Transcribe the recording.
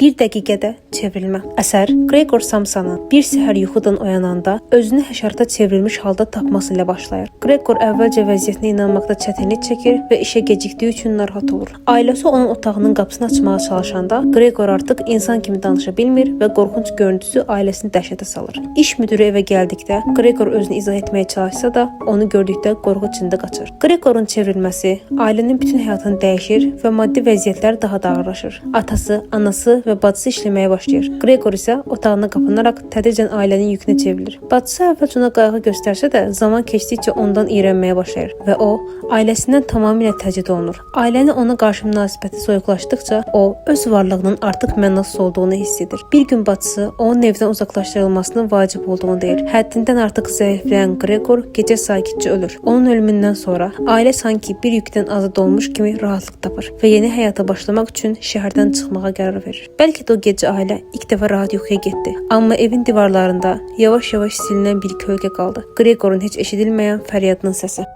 Bir dəqiqədə çevrilmə. Əsər Gregor Samsanın bir səhər yuxudan oyananda özünü həşarata çevrilmiş halda tapması ilə başlayır. Gregor əvvəlcə vəziyyətinə inanmaqda çətinlik çəkir və işə gecikdiyi üçün narahat olur. Ailəsi onun otağının qapısını açmağa çalışanda Gregor artıq insan kimi danışa bilmir və qorxunc görüntüsü ailəsini dəhşətə salır. İş müdürü evə gəldikdə Gregor özünü izah etməyə çalışsa da onu gördükdə qorxu içində qaçır. Gregorun çevrilməsi ailənin bütün həyatını dəyişir və maddi vəziyyətlər daha da ağırlaşır. Atası, anası və bacısı işləməyə başlayır. Gregor isə otağına qapanaraq tədricən ailənin yükünə çevrilir. Bacısı əvvəlcə ona qayğı göstərsə də zaman keçdikcə ondan iyrənməyə başlayır və o, ailəsindən tamamilə təcrid olunur. Ailənin ona qarşı münasibəti soyuqlaşdıqca o, öz varlığının artıq mənasız olduğunu hiss edir. Bir gün bacısı onun evdən uzaqlaşdırılmasının vacib olduğunu deyir. Həddindən artıq zəifləyən Gregor gecə sakitcə ölür. Onun ölümündən sonra ailə sanki bir yükdən azad olmuş kimi rahatlıq tapır və yeni həyata başlamaq üçün şəhərdən çıxmağa qərar verir. Bəlkə də o gecə ailə ilk dəfə rahat yuxuya getdi. Amma evin divarlarında yavaş-yavaş silinən bir kölgə qaldı. Gregorun heç eşidilməyən fəryadının səsi.